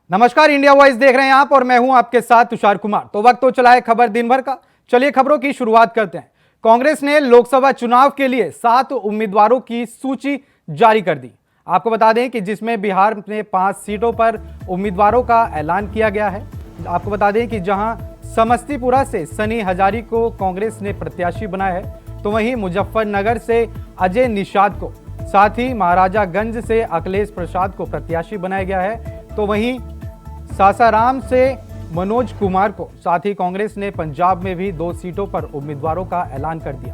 नमस्कार, India voice देख रहे हैं आप और मैं हूं आपके साथ तुषार कुमार। तो वक्त हो चला है खबर दिन भर का। चलिए खबरों की शुरुआत करते हैं। कांग्रेस ने लोकसभा चुनाव के लिए 7 उम्मीदवारों की सूची जारी कर दी। आपको बता दें कि जिसमें बिहार में 5 सीटों पर उम्मीदवारों का ऐलान किया गया है। आपको बता दें कि जहां समस्तीपुरा से सनी हजारी को कांग्रेस ने प्रत्याशी बनाया है, तो वहीं मुजफ्फरनगर से अजय निषाद को, साथ ही महाराजागंज से अखिलेश प्रसाद को प्रत्याशी बनाया गया है। तो वहीं सासाराम से मनोज कुमार को, साथ ही कांग्रेस ने पंजाब में भी 2 सीटों पर उम्मीदवारों का ऐलान कर दिया।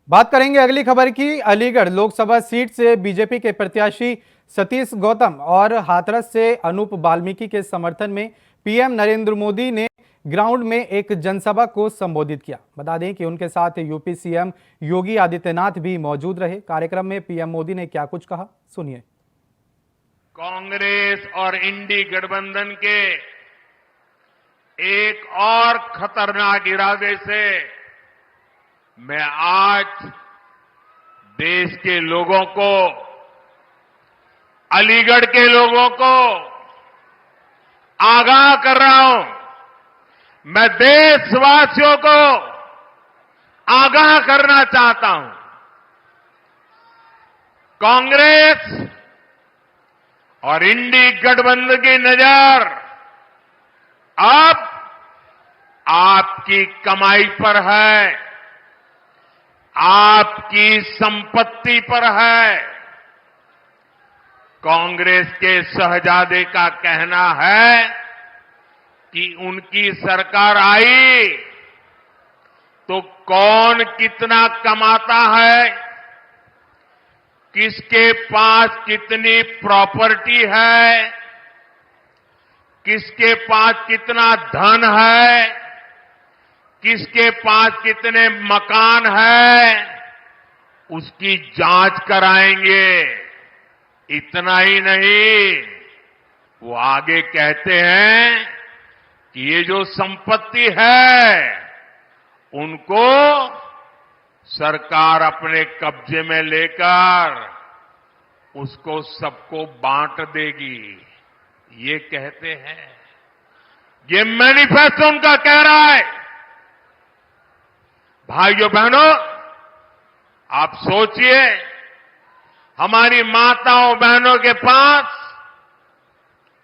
बात करेंगे अगली खबर की। अलीगढ़ लोकसभा सीट से बीजेपी के प्रत्याशी सतीश गौतम और हाथरस से अनूप वाल्मीकि के समर्थन में पीएम नरेंद्र मोदी ने ग्राउंड में एक जनसभा को संबोधित किया। बता दें कि उनके साथ यूपी सीएम योगी आदित्यनाथ भी मौजूद रहे। कार्यक्रम में पीएम मोदी ने क्या कुछ कहा, सुनिए। कांग्रेस और इंडी गठबंधन के एक और खतरनाक इरादे से मैं आज देश के लोगों को, अलीगढ़ के लोगों को आगाह कर रहा हूं। मैं देशवासियों को आगाह करना चाहता हूं। कांग्रेस और इंडी गठबंधन की नजर अब आपकी कमाई पर है, आपकी संपत्ति पर है। कांग्रेस के शहजादे का कहना है कि उनकी सरकार आई तो कौन कितना कमाता है, किसके पास कितनी प्रॉपर्टी है, किसके पास कितना धन है, किसके पास कितने मकान है, उसकी जांच कराएंगे। इतना ही नहीं, वो आगे कहते हैं कि ये जो संपत्ति है उनको सरकार अपने कब्जे में लेकर उसको सबको बांट देगी, ये कहते हैं। ये मैनिफेस्टो उनका कह रहा है। भाइयों बहनों, आप सोचिए, हमारी माताओं बहनों के पास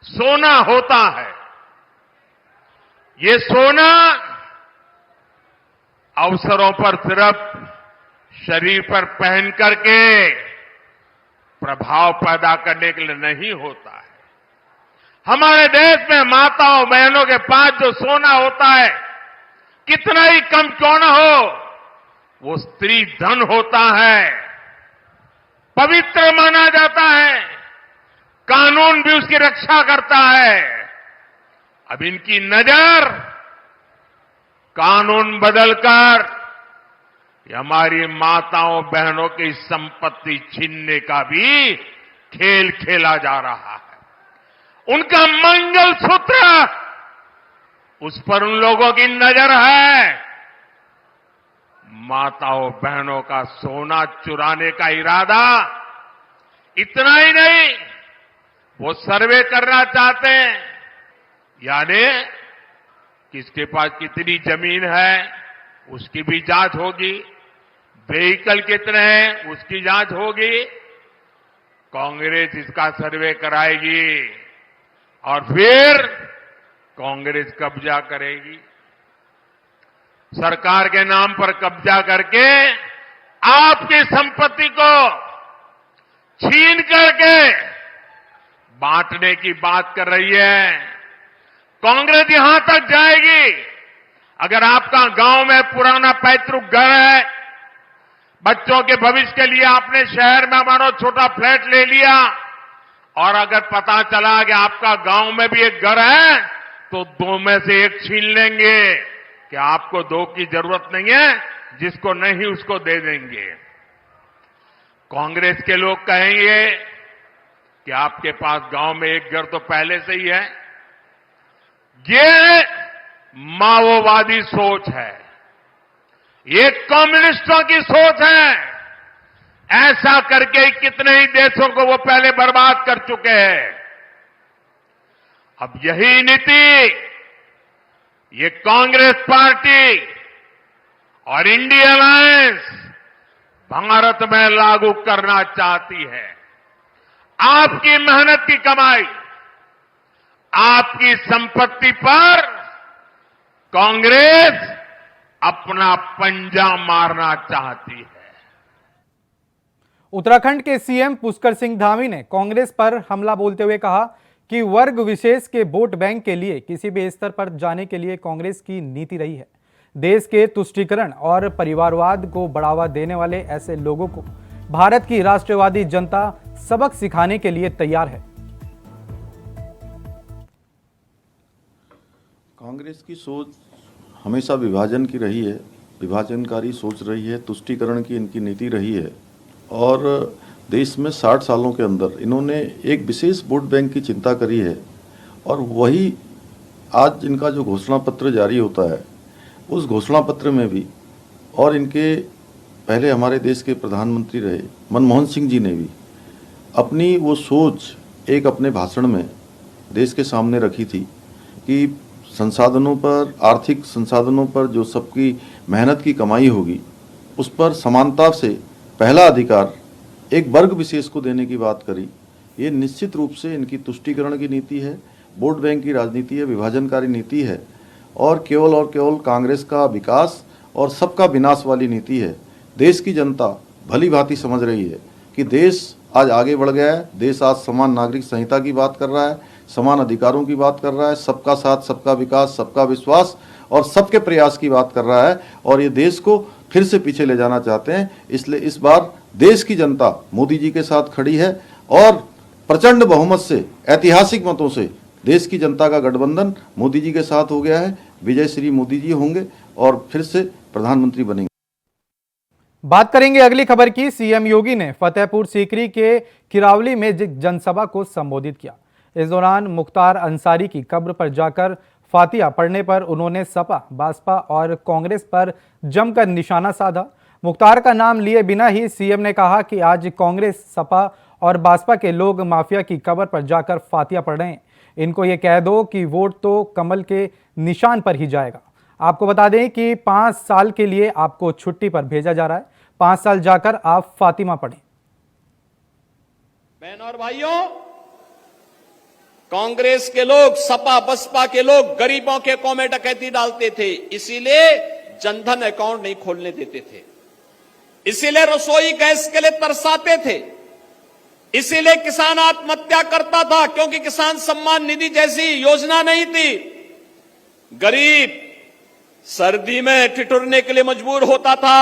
सोना होता है। ये सोना अवसरों पर सिर्फ शरीर पर पहन करके प्रभाव पैदा करने के लिए नहीं होता है। हमारे देश में माताओं बहनों के पास जो सोना होता है, कितना ही कम क्यों न हो, वो स्त्री धन होता है, पवित्र माना जाता है, कानून भी उसकी रक्षा करता है। अब इनकी नजर कानून बदलकर हमारी माताओं बहनों की संपत्ति छीनने का भी खेल खेला जा रहा है। उनका मंगलसूत्र, उस पर उन लोगों की नजर है। माताओं बहनों का सोना चुराने का इरादा। इतना ही नहीं, वो सर्वे करना चाहते हैं, यानी किसके पास कितनी जमीन है उसकी भी जांच होगी, व्हीकल कितने हैं उसकी जांच होगी। कांग्रेस इसका सर्वे कराएगी और फिर कांग्रेस कब्जा करेगी। सरकार के नाम पर कब्जा करके आपकी संपत्ति को छीन करके बांटने की बात कर रही है। कांग्रेस यहां तक जाएगी, अगर आपका गांव में पुराना पैतृक घर है, बच्चों के भविष्य के लिए आपने शहर में मानो छोटा फ्लैट ले लिया, और अगर पता चला कि आपका गांव में भी एक घर है, तो 2 में से 1 छीन लेंगे कि आपको 2 की जरूरत नहीं है, जिसको नहीं उसको दे देंगे। कांग्रेस के लोग कहेंगे कि आपके पास गांव में एक घर तो पहले से ही है। ये माओवादी सोच है, ये कम्युनिस्टों की सोच है। ऐसा करके कितने ही देशों को वो पहले बर्बाद कर चुके हैं। अब यही नीति ये कांग्रेस पार्टी और इंडिया अलायंस भारत में लागू करना चाहती है। आपकी मेहनत की कमाई, आपकी संपत्ति पर कांग्रेस अपना पंजा मारना चाहती है। उत्तराखंड के सीएम पुष्कर सिंह धामी ने कांग्रेस पर हमला बोलते हुए कहा कि वर्ग विशेष के वोट बैंक के लिए किसी भी स्तर पर जाने के लिए कांग्रेस की नीति रही है। देश के तुष्टीकरण और परिवारवाद को बढ़ावा देने वाले ऐसे लोगों को भारत की राष्ट्रवादी जनता सबक सिखाने के लिए तैयार है। कांग्रेस की सोच हमेशा विभाजन की रही है, विभाजनकारी सोच रही है, तुष्टीकरण की इनकी नीति रही है और देश में 60 सालों के अंदर इन्होंने एक विशेष वोट बैंक की चिंता करी है। और वही आज इनका जो घोषणा पत्र जारी होता है, उस घोषणा पत्र में भी और इनके पहले हमारे देश के प्रधानमंत्री रहे मनमोहन सिंह जी ने भी अपनी वो सोच एक अपने भाषण में देश के सामने रखी थी कि संसाधनों पर, आर्थिक संसाधनों पर जो सबकी मेहनत की कमाई होगी उस पर समानता से पहला अधिकार एक वर्ग विशेष को देने की बात करी। ये निश्चित रूप से इनकी तुष्टीकरण की नीति है, वोट बैंक की राजनीति है, विभाजनकारी नीति है और केवल कांग्रेस का विकास और सबका विनाश वाली नीति है। देश की जनता भली भांति समझ रही है कि देश आज आगे बढ़ गया है। देश आज समान नागरिक संहिता की बात कर रहा है, समान अधिकारों की बात कर रहा है, सबका साथ, सबका विकास, सबका विश्वास और सबके प्रयास की बात कर रहा है और ये देश को फिर से पीछे ले जाना चाहते हैं। इसलिए इस बार देश की जनता मोदी जी के साथ खड़ी है और प्रचंड बहुमत से, ऐतिहासिक मतों से देश की जनता का गठबंधन मोदी जी के साथ हो गया है। विजय श्री मोदी जी होंगे और फिर से प्रधानमंत्री बनेंगे। बात करेंगे अगली खबर की। सीएम योगी ने फतेहपुर सीकरी के किरावली में जनसभा को संबोधित किया। इस दौरान मुख्तार अंसारी की कब्र पर जाकर फातिहा पढ़ने पर उन्होंने सपा, बासपा और कांग्रेस पर जमकर निशाना साधा। मुख्तार का नाम लिए बिना ही सीएम ने कहा कि आज कांग्रेस, सपा और बासपा के लोग माफिया की कब्र पर जाकर फातिहा पढ़ रहे हैं। इनको ये कह दो कि वोट तो कमल के निशान पर ही जाएगा। आपको बता दें कि 5 साल के लिए आपको छुट्टी पर भेजा जा रहा है। 5 साल जाकर आप फातिमा पढ़ें। बहनों और भाइयों, कांग्रेस के लोग, सपा बसपा के लोग गरीबों के अकाउंट में डकैती डालते थे, इसीलिए जनधन अकाउंट नहीं खोलने देते थे, इसीलिए रसोई गैस के लिए तरसाते थे, इसीलिए किसान आत्महत्या करता था क्योंकि किसान सम्मान निधि जैसी योजना नहीं थी। गरीब सर्दी में ठिठुरने के लिए मजबूर होता था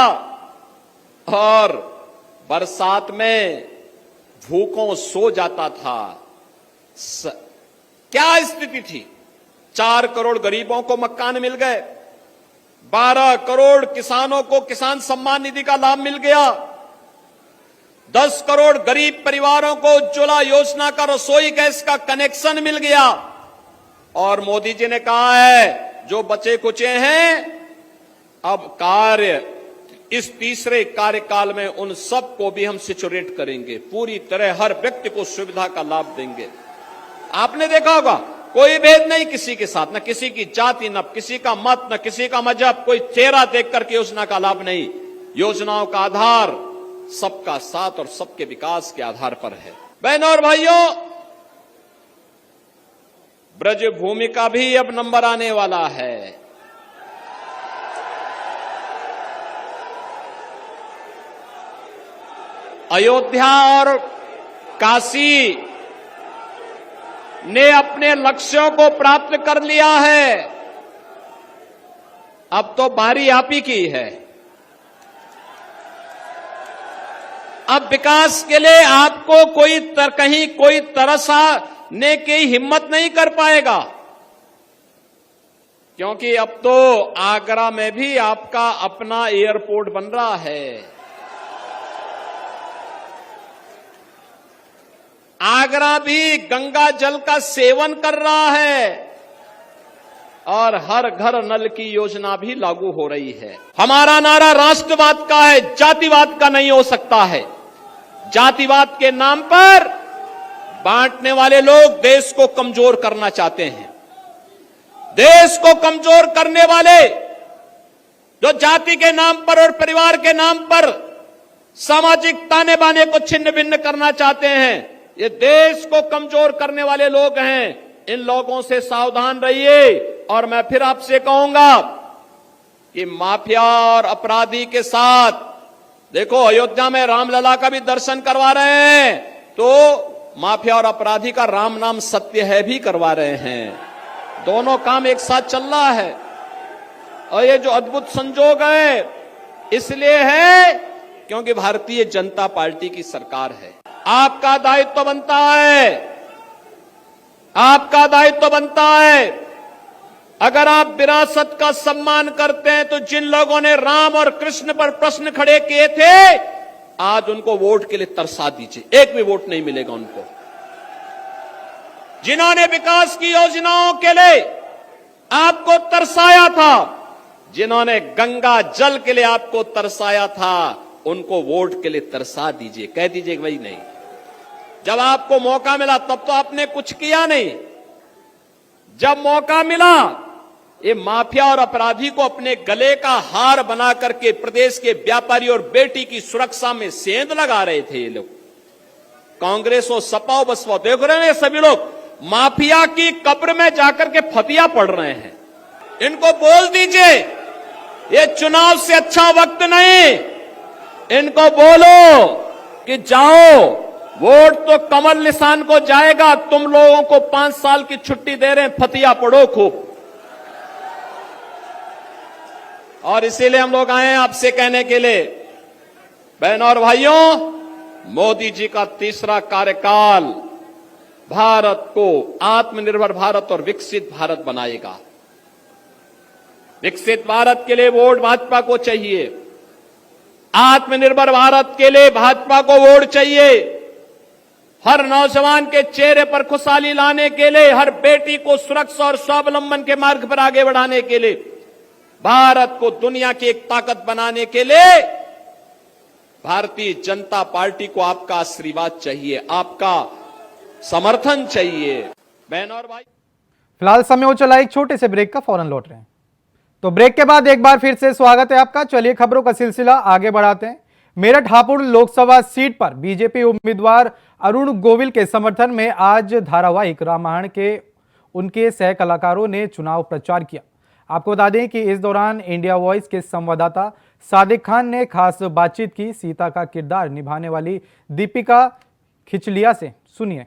और बरसात में भूखों सो जाता था। क्या स्थिति थी? 4 करोड़ गरीबों को मकान मिल गए, 12 करोड़ किसानों को किसान सम्मान निधि का लाभ मिल गया, 10 करोड़ गरीब परिवारों को उज्ज्वला योजना का रसोई गैस का कनेक्शन मिल गया। और मोदी जी ने कहा है जो बचे कुचे हैं अब कार्य इस तीसरे कार्यकाल में उन सबको भी हम सिचुरेट करेंगे, पूरी तरह हर व्यक्ति को सुविधा का लाभ देंगे। आपने देखा होगा कोई भेद नहीं किसी के साथ, न किसी की जाति, न किसी का मत, न किसी का मजहब, कोई चेहरा देख करके योजना का लाभ नहीं। योजनाओं का आधार सबका साथ और सबके विकास के आधार पर है। बहनों और भाइयों, ब्रज भूमि का भी अब नंबर आने वाला है। अयोध्या और काशी ने अपने लक्ष्यों को प्राप्त कर लिया है, अब तो बारी आप ही की है। अब विकास के लिए आपको कहीं कोई तरसाने की हिम्मत नहीं कर पाएगा, क्योंकि अब तो आगरा में भी आपका अपना एयरपोर्ट बन रहा है। आगरा भी गंगा जल का सेवन कर रहा है। और हर घर नल की योजना भी लागू हो रही है। हमारा नारा राष्ट्रवाद का है, जातिवाद का नहीं हो सकता है। जातिवाद के नाम पर बांटने वाले लोग देश को कमजोर करना चाहते हैं। देश को कमजोर करने वाले जो जाति के नाम पर और परिवार के नाम पर सामाजिक ताने बाने को छिन्न भिन्न करना चाहते हैं, ये देश को कमजोर करने वाले लोग हैं। इन लोगों से सावधान रहिए। और मैं फिर आपसे कहूंगा कि माफिया और अपराधी के साथ, देखो अयोध्या में रामलला का भी दर्शन करवा रहे हैं, तो माफिया और अपराधी का राम नाम सत्य है भी करवा रहे हैं। दोनों काम एक साथ चल रहा है। और ये जो अद्भुत संजोग है इसलिए है क्योंकि भारतीय जनता पार्टी की सरकार है। आपका दायित्व बनता है, आपका दायित्व बनता है, अगर आप विरासत का सम्मान करते हैं तो जिन लोगों ने राम और कृष्ण पर प्रश्न खड़े किए थे, आज उनको वोट के लिए तरसा दीजिए। एक भी वोट नहीं मिलेगा उनको। जिन्होंने विकास की योजनाओं के लिए आपको तरसाया था, जिन्होंने गंगा जल के लिए आपको तरसाया था, उनको वोट के लिए तरसा दीजिए। कह दीजिए भाई नहीं, जब आपको मौका मिला तब तो आपने कुछ किया नहीं। जब मौका मिला, ये माफिया और अपराधी को अपने गले का हार बना करके प्रदेश के व्यापारी और बेटी की सुरक्षा में सेंध लगा रहे थे ये लोग। कांग्रेस और सपा और बसपा, देख रहे हैं ये सभी लोग माफिया की कब्र में जाकर के फतिया पड़ रहे हैं। इनको बोल दीजिए ये चुनाव से अच्छा वक्त नहीं। इनको बोलो कि जाओ, वोट तो कमल निशान को जाएगा। तुम लोगों को 5 साल की छुट्टी दे रहे हैं, फतिया पड़ो खूब। और इसीलिए हम लोग आए हैं आपसे कहने के लिए, बहनों और भाइयों, मोदी जी का तीसरा कार्यकाल भारत को आत्मनिर्भर भारत और विकसित भारत बनाएगा। विकसित भारत के लिए वोट भाजपा को चाहिए। आत्मनिर्भर भारत के लिए भाजपा को वोट चाहिए। हर नौजवान के चेहरे पर खुशहाली लाने के लिए, हर बेटी को सुरक्षा और स्वावलंबन के मार्ग पर आगे बढ़ाने के लिए, भारत को दुनिया की एक ताकत बनाने के लिए भारतीय जनता पार्टी को आपका आशीर्वाद चाहिए, आपका समर्थन चाहिए। बहनों और भाई, फिलहाल समय हो चला एक छोटे से ब्रेक का, फौरन लौट रहे हैं। तो ब्रेक के बाद एक बार फिर से स्वागत है आपका। चलिए खबरों का सिलसिला आगे बढ़ाते हैं। मेरठ हापुड़ लोकसभा सीट पर बीजेपी उम्मीदवार अरुण गोविल के समर्थन में आज धारावाहिक रामायण के उनके सह कलाकारों ने चुनाव प्रचार किया। आपको बता दें कि इस दौरान इंडिया वॉइस के संवाददाता सादिक खान ने खास बातचीत की सीता का किरदार निभाने वाली दीपिका खिचलिया से। सुनिए।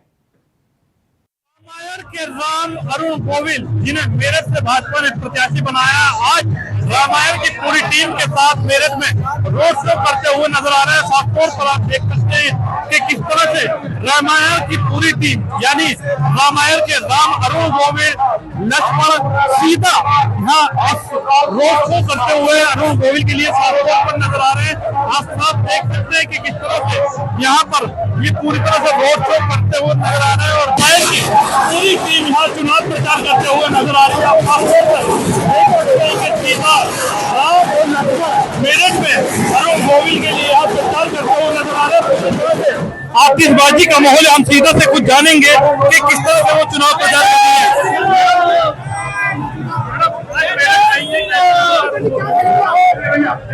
रामायण के राम अरुण गोविल जिन्हें मेरठ से भाजपा ने प्रत्याशी बनाया, आज रामायण की पूरी टीम के साथ मेरठ में रोड शो करते हुए नजर आ रहे हैं। साफ तौर पर आप देख सकते हैं कि किस तरह से रामायण की पूरी टीम, यानी रामायण के राम अरुण गोविल, लक्ष्मण, सीता यहाँ रोड शो करते हुए अरुण गोविल के लिए साफ तौर पर नजर आ रहे हैं। आप साफ देख सकते हैं कि किस तरह से यहाँ पर ये पूरी तरह से रोड शो करते हुए नजर आ रहे हैं और पूरी टीम यहाँ चुनाव प्रचार करते हुए नजर आ रही है। आप देख सकते हैं कि सीता, राम और लक्ष्मण मेरठ में अरुण गोविल के लिए यहाँ प्रचार करते हुए नजर आ रहे हैं। आतिशबाजी का माहौल, हम सीता से कुछ जानेंगे कि किस तरह से वो चुनाव प्रचार करते हैं।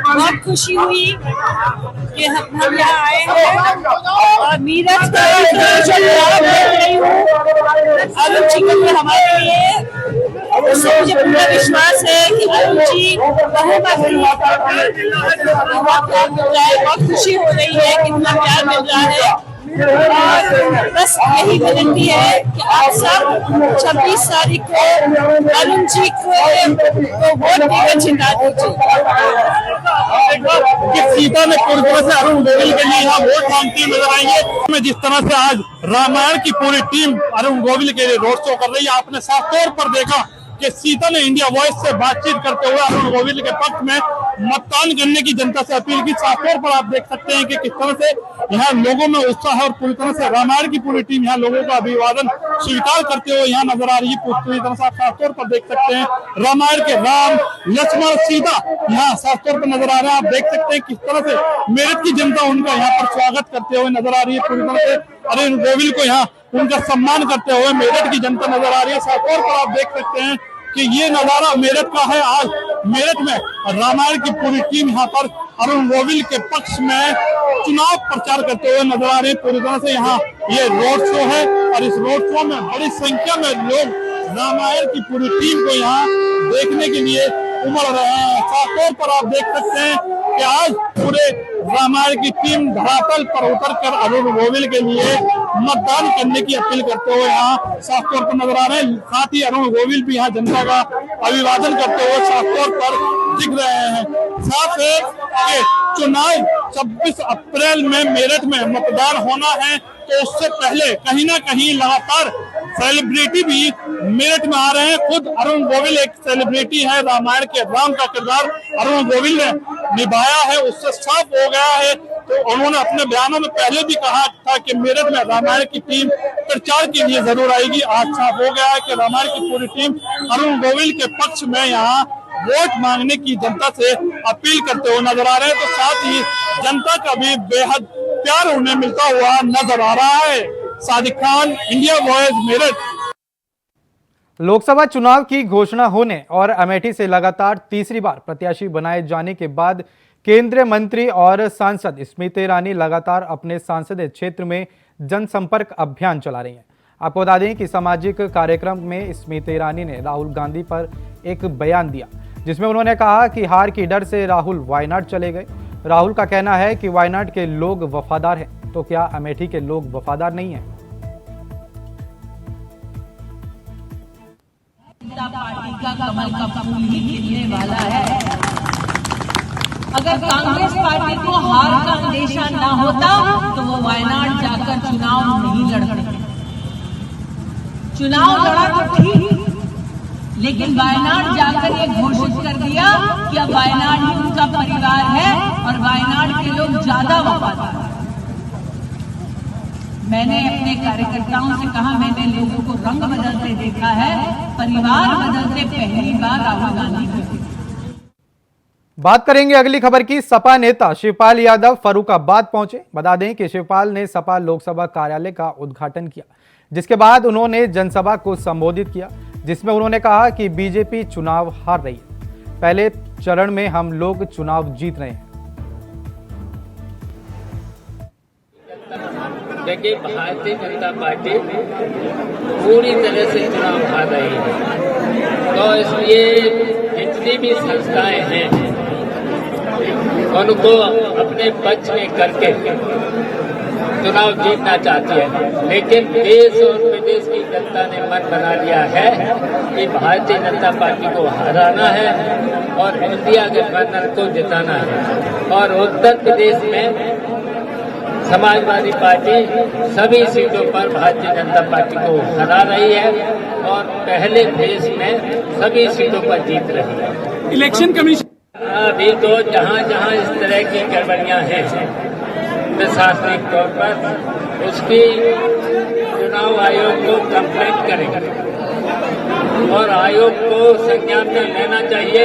बहुत खुशी हुई कि हम यहाँ आए हैं और मेरठ का अरुण जी को हमारे लिए, उससे मुझे पूरा विश्वास है कि अरुण जी बहुत खुशी हो रही है, कितना प्यार मिल रहा है। और बस यही विनती है कि आप सब 26 तारीख को अरुण जी को वोट देकर जिता दीजिए। सीता ने पूरी तरह से अरुण गोविल के लिए यहाँ वोट मांगती नजर आई है। जिस तरह से आज रामायण की पूरी टीम अरुण गोविल के लिए रोड शो कर रही है, आपने साफ तौर पर देखा कि सीता ने इंडिया वॉइस से बातचीत करते हुए अरुण गोविल के पक्ष में मतदान करने की जनता से अपील की। साफ तौर पर आप देख सकते हैं कि किस तरह से यहाँ लोगों में उत्साह है और पूरी तरह से रामायण की पूरी टीम यहाँ लोगों का अभिवादन स्वीकार करते हुए यहाँ नजर आ रही है। पूरी तरह से आप साफ तौर पर देख सकते हैं रामायण के राम लक्ष्मण सीता यहाँ साफ तौर पर नजर आ रहे हैं। आप देख सकते हैं किस तरह से मेरठ की जनता उनका यहाँ पर स्वागत करते हुए नजर आ रही है। पूरी तरह से अरुण गोविल को यहाँ उनका सम्मान करते हुए मेरठ की जनता नजर आ रही है। साफ तौर पर आप देख सकते हैं कि ये नजारा मेरठ का है। आज मेरठ में रामायण की पूरी टीम यहाँ पर अरुण गोविल के पक्ष में चुनाव प्रचार करते हुए नजर आ रहे हैं। पूरी तरह से यहाँ ये रोड शो है और इस रोड शो में बड़ी संख्या में लोग रामायण की पूरी टीम को यहाँ देखने के लिए उमड़ रहे हैं। साफ तौर पर आप देख सकते हैं कि आज पूरे रामायण की टीम धरातल पर उतरकर अरुण गोविल के लिए मतदान करने की अपील करते हुए यहाँ साफ तौर पर नजर आ रहे हैं। साथ ही अरुण गोविल भी यहाँ जनता का अभिवादन करते हुए साफ तौर पर दिख रहे हैं। साथ है कि चुनाव 26 अप्रैल में मेरठ में मतदान होना है, तो उससे पहले कहीं ना कहीं लगातार सेलिब्रिटी भी मेरठ में आ रहे हैं। खुद अरुण गोविल एक सेलिब्रिटी है। रामायण के राम का किरदार अरुण गोविल ने निभाया है, उससे साफ हो गया है। तो उन्होंने अपने बयानों में पहले भी कहा था कि मेरठ में रामायण की टीम प्रचार के लिए जरूर आएगी। आज साफ हो गया है कि रामायण की पूरी टीम अरुण गोविल के पक्ष में यहाँ वोट मांगने की जनता से अपील करते हुए नजर आ रहे हैं। तो साथ ही जनता का भी बेहद प्यार उन्हें मिलता हुआ नजर आ रहा है। Sadiq Khan, India Voice, Meerut. लोकसभा चुनाव की घोषणा होने और अमेठी से लगातार तीसरी बार प्रत्याशी बनाए जाने के बाद केंद्रीय मंत्री और सांसद स्मृति ईरानी लगातार अपने संसदीय क्षेत्र में जनसंपर्क अभियान चला रही हैं। आपको बता दें कि सामाजिक कार्यक्रम में स्मृति ईरानी ने राहुल गांधी पर एक बयान दिया, जिसमें उन्होंने कहा कि हार की डर से राहुल वायनाड चले गए। राहुल का कहना है कि वायनाड के लोग वफादार हैं, तो क्या अमेठी के लोग वफादार नहीं हैं? पार्टी का कमल का फूल ही खिलने वाला है। अगर कांग्रेस पार्टी को हार का अंदेशा ना होता तो वो वायनाड जाकर चुनाव नहीं लड़ते। चुनाव लड़ा तो ठीक, लेकिन वायनाड जाकर ये घोषित कर दिया कि अब वायनाड ही उनका परिवार है और वायनाड के लोग ज्यादा वफादार हैं। मैंने अपने कार्यकर्ताओं से कहा, मैंने लोगों को रंग बदलते देखा है, परिवार बदलते पहली बार राहुल गांधी को। बात करेंगे अगली खबर की। सपा नेता शिवपाल यादव फर्रुखाबाद पहुंचे। बता दें कि शिवपाल ने सपा लोकसभा कार्यालय का उद्घाटन किया, जिसके बाद उन्होंने जनसभा को संबोधित किया, जिसमें उन्होंने कहा कि बीजेपी चुनाव हार रही है, पहले चरण में हम लोग चुनाव जीत रहे हैं। देखिए, भारतीय जनता पार्टी पूरी तरह से चुनाव हार रही है, तो इसलिए जितनी भी संस्थाएं हैं उनको अपने पक्ष में करके चुनाव जीतना चाहती है। लेकिन देश और विदेश की जनता ने मन बना लिया है कि भारतीय जनता पार्टी को हराना है और इंडिया गठबंधन को जिताना है। और उत्तर प्रदेश में समाजवादी पार्टी सभी सीटों पर भारतीय जनता पार्टी को हरा रही है और पहले फेज में सभी सीटों पर जीत रही है। इलेक्शन कमीशन अभी तो जहां जहां इस तरह की गड़बड़ियां हैं प्रशासनिक तौर पर, उसकी चुनाव आयोग को कंप्लेंट करेंगे और आयोग को संज्ञान में लेना चाहिए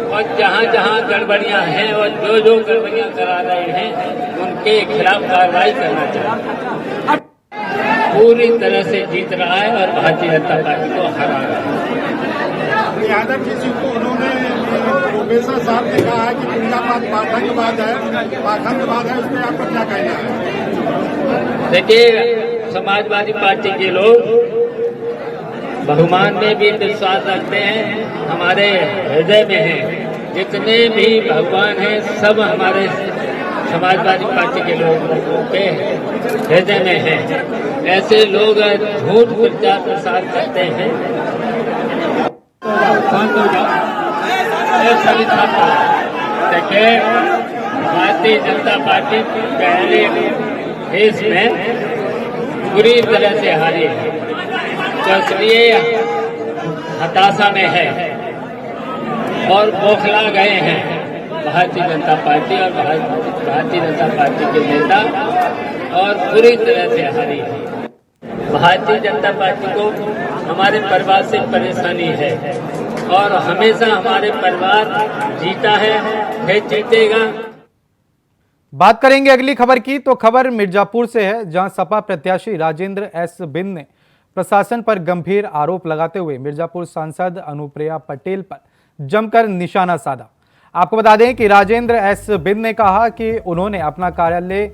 और जहां जहां गड़बड़ियां हैं और जो जो गड़बड़ियां करा रहे हैं उनके खिलाफ कार्रवाई करना चाहिए। पूरी तरह से जीत रहा है और भारतीय जनता पार्टी को हरा रहा है। यादव जी को उन्होंने प्रोफेसर साहब ने कहा है कि पिंडाबाद पाखंडवाद है, उस पर आपका क्या कहना है? देखिए, समाजवादी पार्टी के लोग बहुमान में भी विश्वास रखते हैं, हमारे हृदय में हैं। जितने भी भगवान हैं सब हमारे समाजवादी पार्टी के लोगों के हृदय में हैं। ऐसे लोग झूठ प्रचार प्रसार करते हैं। देखिए, भारतीय जनता पार्टी पहले देश में बुरी तरह से हारी है, तो इसलिए हताशा में है और बौखला गए हैं भारतीय जनता पार्टी और भारतीय जनता पार्टी के नेता, और पूरी तरह से हारी है। भारतीय जनता पार्टी को हमारे परिवार से परेशानी है और हमेशा हमारे परिवार जीता है, फिर जीतेगा। बात करेंगे अगली खबर की, तो खबर मिर्जापुर से है, जहां सपा प्रत्याशी राजेंद्र एस बिंद ने प्रशासन पर गंभीर आरोप लगाते हुए मिर्जापुर सांसद अनुप्रिया पटेल पर जमकर निशाना साधा। आपको बता दें कि राजेंद्र एस बिंद ने कहा कि उन्होंने अपना कार्यालय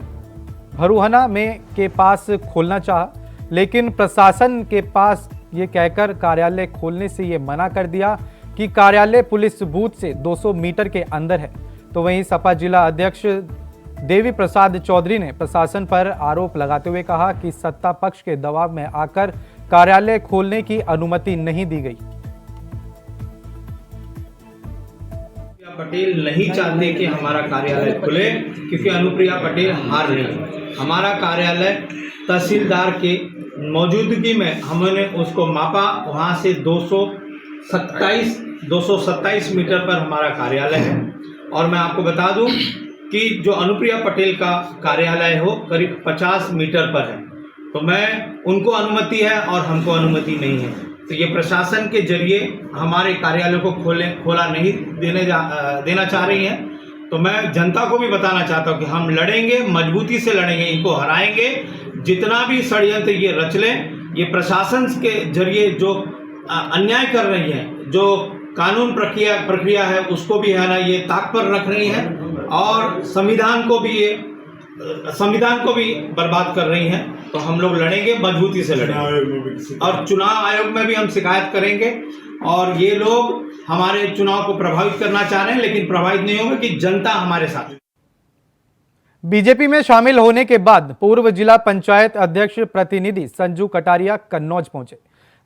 भरूहना में के पास खोलना चाहा, लेकिन प्रशासन के पास ये कहकर कार्यालय खोलने से ये मना कर दिया कि कार्यालय पुलिस बूथ से 200 मीटर के अंदर है। तो वहीं सपा जिला अध्यक्ष देवी प्रसाद चौधरी ने प्रशासन पर आरोप लगाते हुए कहा कि सत्ता पक्ष के दबाव में आकर कार्यालय खोलने की अनुमति नहीं दी गई। पटेल नहीं चाहते कि हमारा कार्यालय खुले, क्योंकि अनुप्रिया पटेल हार रही है। हमारा कार्यालय तहसीलदार के मौजूदगी में हमने उसको मापा, वहां से 227 मीटर पर हमारा कार्यालय है। और मैं आपको बता दूं कि जो अनुप्रिया पटेल का कार्यालय हो करीब 50 मीटर पर है। तो मैं उनको अनुमति है और हमको अनुमति नहीं है। तो ये प्रशासन के जरिए हमारे कार्यालय को खोला नहीं देना चाह रही हैं। तो मैं जनता को भी बताना चाहता हूँ कि हम लड़ेंगे, मजबूती से लड़ेंगे, इनको हराएंगे। जितना भी षड्यंत्र ये रच लें, ये प्रशासन के जरिए जो अन्याय कर रही हैं, जो कानून प्रक्रिया है उसको भी है ना ये ताक पर रख रही हैं, और संविधान को भी बर्बाद कर रही हैं। तो हम लोग लड़ेंगे, मजबूती से लड़ेंगे, और चुनाव आयोग में भी हम शिकायत करेंगे। और ये लोग हमारे चुनाव को प्रभावित करना चाह रहे हैं, लेकिन प्रभावित नहीं होंगे कि जनता हमारे साथ। बीजेपी में शामिल होने के बाद पूर्व जिला पंचायत अध्यक्ष प्रतिनिधि संजू कटारिया कन्नौज पहुंचे,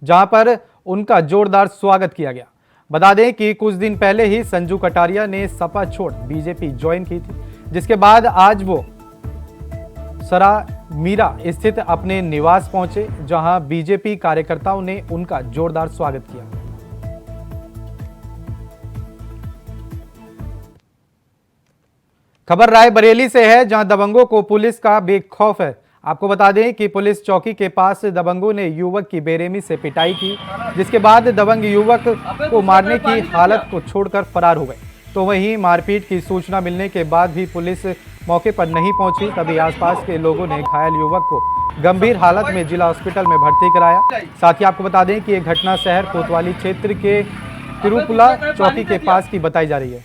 जहां पर उनका जोरदार स्वागत किया गया। बता दें कि कुछ दिन पहले ही संजू कटारिया ने सपा छोड़ बीजेपी ज्वाइन की थी, जिसके बाद आज वो सरामीरा स्थित अपने निवास पहुंचे, जहां बीजेपी कार्यकर्ताओं ने उनका जोरदार स्वागत किया। खबर रायबरेली से है, जहां दबंगों को पुलिस का बेखौफ है। आपको बता दें कि पुलिस चौकी के पास दबंगों ने युवक की बेरहमी से पिटाई की, जिसके बाद दबंग युवक को मारने की हालत को छोड़कर फरार हो गए। तो वहीं मारपीट की सूचना मिलने के बाद भी पुलिस मौके पर नहीं पहुंची। तभी आसपास के लोगों ने घायल युवक को गंभीर हालत में जिला हॉस्पिटल में भर्ती कराया। साथ ही आपको बता दें कि यह घटना शहर कोतवाली क्षेत्र के तिरुपुला चौकी के पास की बताई जा रही है।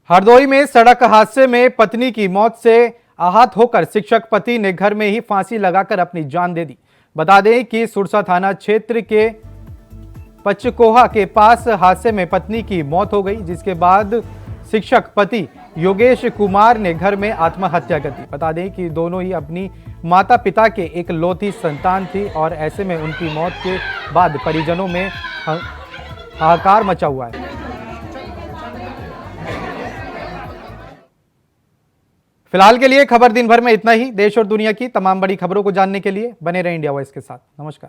हरदोई में सड़क हादसे में पत्नी की मौत से आहत होकर शिक्षक पति ने घर में ही फांसी लगाकर अपनी जान दे दी। बता दें कि सुरसा थाना क्षेत्र के पचकोहा के पास हादसे में पत्नी की मौत हो गई, जिसके बाद शिक्षक पति योगेश कुमार ने घर में आत्महत्या कर दी। बता दें कि दोनों ही अपनी माता पिता के एक लौती संतान थी, और ऐसे में उनकी मौत के बाद परिजनों में हाहाकार मचा हुआ है। फिलहाल के लिए खबर दिन भर में इतना ही। देश और दुनिया की तमाम बड़ी खबरों को जानने के लिए बने रहें इंडिया वॉइस के साथ। नमस्कार।